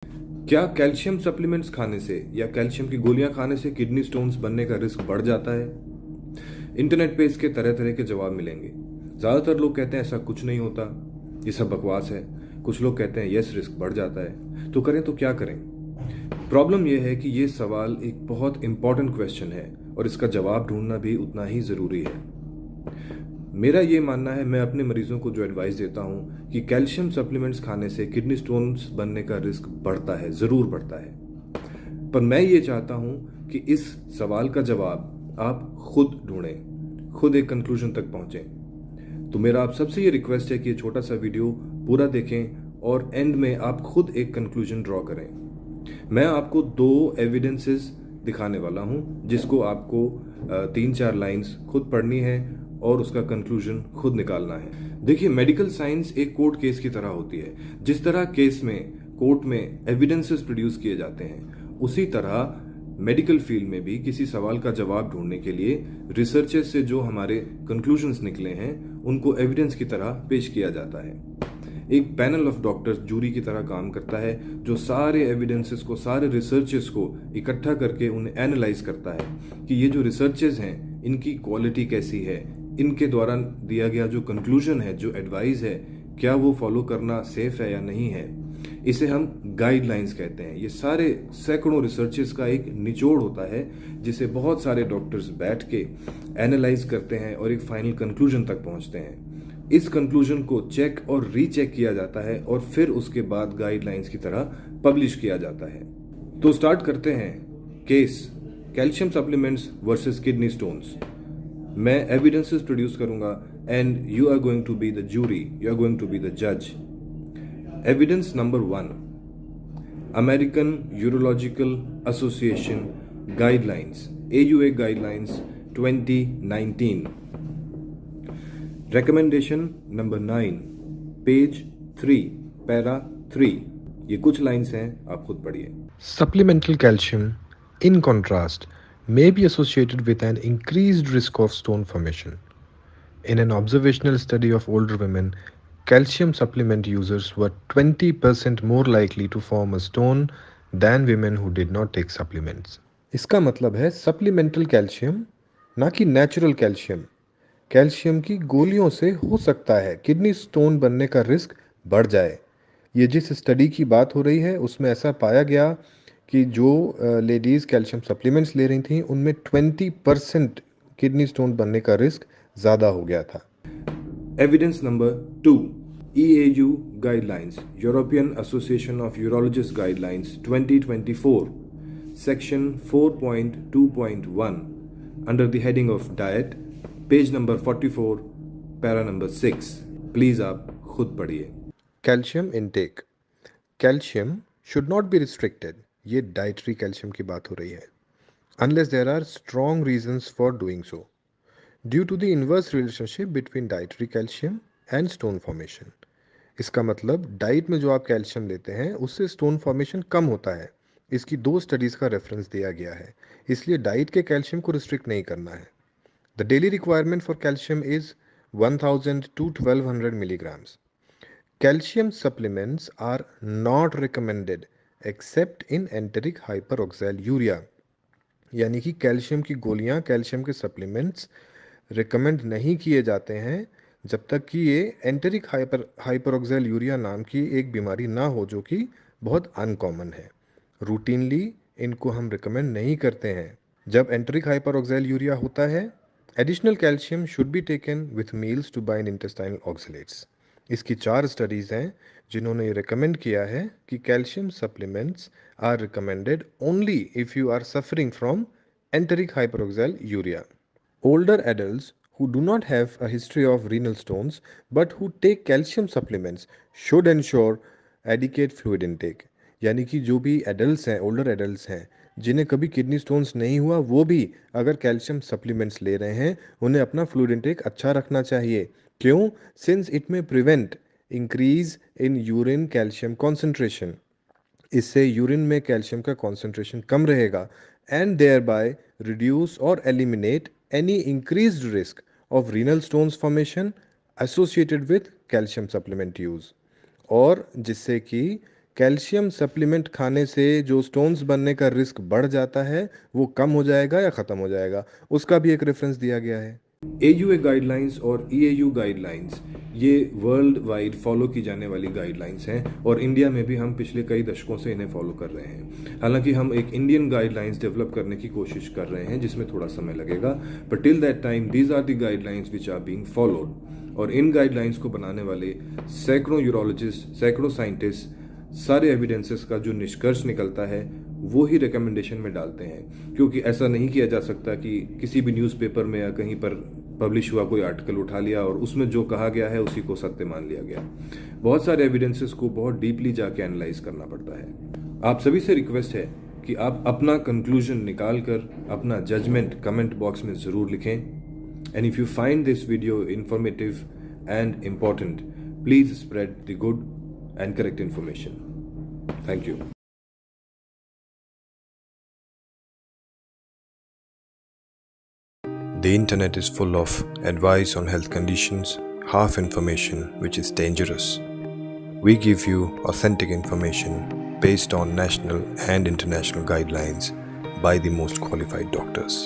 क्या calcium supplements खाने से या कैल्शियम की गोलियां खाने से किडनी स्टोन्स बनने का रिस्क बढ़ जाता है? इंटरनेट पे इसके तरह तरह के जवाब मिलेंगे। ज़्यादातर लोग कहते हैं ऐसा कुछ नहीं होता, ये सब बकवास है। कुछ लोग कहते हैं यस, रिस्क बढ़ जाता है। तो करें तो क्या करें? प्रॉब्लम यह है कि ये सवाल एक बहुत इंपॉर्टेंट क्वेश्चन है और इसका जवाब ढूंढना भी उतना ही ज़रूरी है। मेरा ये मानना है, मैं अपने मरीजों को जो एडवाइस देता हूँ कि कैल्शियम सप्लीमेंट्स खाने से किडनी स्टोन्स बनने का रिस्क बढ़ता है, ज़रूर बढ़ता है। पर मैं ये चाहता हूँ कि इस सवाल का जवाब आप खुद ढूंढें, खुद एक कंक्लूजन तक पहुँचें। तो मेरा आप सबसे ये रिक्वेस्ट है कि ये छोटा सा वीडियो पूरा देखें और एंड में आप खुद एक कंक्लूजन ड्रॉ करें। मैं आपको 2 एविडेंसेस दिखाने वाला हूँ जिसको आपको 3-4 लाइंस खुद पढ़नी है और उसका कंक्लूजन खुद निकालना है। देखिए, मेडिकल साइंस एक कोर्ट केस की तरह होती है। जिस तरह केस में कोर्ट में एविडेंसेस प्रोड्यूस किए जाते हैं, उसी तरह मेडिकल फील्ड में भी किसी सवाल का जवाब ढूंढने के लिए रिसर्चेस से जो हमारे कंक्लूजन्स निकले हैं उनको एविडेंस की तरह पेश किया जाता है। एक पैनल ऑफ डॉक्टर्स जूरी की तरह काम करता है जो सारे एविडेंसेस को, सारे रिसर्चेस को इकट्ठा करके उन्हें एनालाइज करता है कि ये जो रिसर्चेस हैं इनकी क्वालिटी कैसी है, इनके द्वारा दिया गया जो कंक्लूजन है, जो एडवाइस है, क्या वो फॉलो करना सेफ है या नहीं है। इसे हम गाइडलाइंस कहते हैं। ये सारे सैकड़ों रिसर्चेस का एक निचोड़ होता है जिसे बहुत सारे डॉक्टर्स बैठ के एनालाइज करते हैं और एक फाइनल कंक्लूजन तक पहुंचते हैं। इस कंक्लूजन को चेक और रीचेक किया जाता है और फिर उसके बाद गाइडलाइंस की तरह पब्लिश किया जाता है। तो स्टार्ट करते हैं case calcium supplements versus kidney stones. मैं एविडेंसेस प्रोड्यूस करूंगा and you are going to be the jury, you are going to be the जज। Evidence number 1, American urological association guidelines, AUA guidelines 2019। Recommendation number 9, page 3, para 3। ये कुछ lines हैं, आप खुद पढ़िए। Supplemental calcium, in contrast, may be associated with an increased risk of stone formation. In an observational study of older women, calcium supplement users were 20% more likely to form a stone than women who did not take supplements. इसका मतलब है supplemental calcium, ना कि natural calcium. Calcium की गोलियों से हो सकता है किडनी स्टोन बनने का रिस्क बढ़ जाए। ये जिस स्टडी की बात हो रही है उसमें ऐसा पाया गया कि जो लेडीज़ कैल्शियम सप्लीमेंट्स ले रही थी उनमें 20% किडनी स्टोन बनने का रिस्क ज़्यादा हो गया था। Evidence number 2, EAU guidelines, European association of urologist guidelines 2024, section 4.2.1, under the heading of diet, page number 44, para number 6। Please आप खुद पढ़िए। Calcium intake, calcium should not be restricted, ये डाइटरी कैल्शियम की बात हो रही है, unless there are strong reasons for doing so, due to the inverse relationship between dietary calcium and stone formation. इसका मतलब डाइट में जो आप कैल्शियम लेते हैं उससे स्टोन फॉर्मेशन कम होता है। इसकी 2 स्टडीज़ का रेफरेंस दिया गया है, इसलिए डाइट के कैल्शियम को रिस्ट्रिक्ट नहीं करना है। The daily requirement for calcium is 1000 to 1200 milligrams. Calcium supplements are not recommended except in enteric hyperoxaluria, यानी कि कैल्शियम की गोलियां, कैल्शियम के सप्लीमेंट्स रिकमेंड नहीं किए जाते हैं जब तक कि ये एंटेरिक हाइपरऑक्सैल्यूरिया नाम की एक बीमारी ना हो जो कि बहुत अनकॉमन है। रूटीनली इनको हम रिकमेंड नहीं करते हैं। जब एंटेरिक हाइपरऑक्सैल्यूरिया होता है, additional calcium should be taken with meals to bind intestinal oxalates. इसकी 4 स्टडीज़ हैं जिन्होंने ये रिकमेंड किया है कि calcium supplements are recommended only if you are suffering from enteric hyperoxaluria. Older adults who do not have a history of renal stones but who take calcium supplements should ensure adequate fluid intake. यानी कि जो भी adults हैं, older adults हैं जिन्हें कभी kidney stones नहीं हुआ, वो भी अगर कैल्शियम सप्लीमेंट्स ले रहे हैं उन्हें अपना फ्लूइड इंटेक अच्छा रखना चाहिए। क्यों? सिंस इट में prevent increase in urine calcium concentration. इससे यूरिन में कैल्शियम का कॉन्सेंट्रेशन कम रहेगा एंड देयर बाय रिड्यूस और eliminate any increased risk of renal stones formation associated with calcium supplement use, और जिससे कि कैल्शियम सप्लीमेंट खाने से जो स्टोन्स बनने का रिस्क बढ़ जाता है वो कम हो जाएगा या ख़त्म हो जाएगा, उसका भी एक रेफरेंस दिया गया है। AUA गाइडलाइंस और EAU गाइडलाइंस ये वर्ल्ड वाइड फॉलो की जाने वाली गाइडलाइंस हैं और इंडिया में भी हम पिछले कई दशकों से इन्हें फॉलो कर रहे हैं। हालांकि हम एक इंडियन गाइडलाइंस डेवलप करने की कोशिश कर रहे हैं जिसमें थोड़ा समय लगेगा, but till that time these are the guidelines which are being followed. और इन गाइडलाइंस को बनाने वाले सैकड़ों यूरोलॉजिस्ट, सैकड़ों साइंटिस्ट सारे एविडेंसेस का जो निष्कर्ष निकलता है वो ही रिकमेंडेशन में डालते हैं, क्योंकि ऐसा नहीं किया जा सकता कि किसी भी न्यूज़पेपर में या कहीं पर पब्लिश हुआ कोई आर्टिकल उठा लिया और उसमें जो कहा गया है उसी को सत्य मान लिया गया। बहुत सारे एविडेंसेस को बहुत डीपली जाके एनालाइज करना पड़ता है। आप सभी से रिक्वेस्ट है कि आप अपना कंक्लूजन निकाल कर अपना जजमेंट कमेंट बॉक्स में ज़रूर लिखें। And if you find this video informative and important, please spread the good and correct information. Thank you. The internet is full of advice on health conditions, half information which is dangerous. We give you authentic information based on national and international guidelines by the most qualified doctors.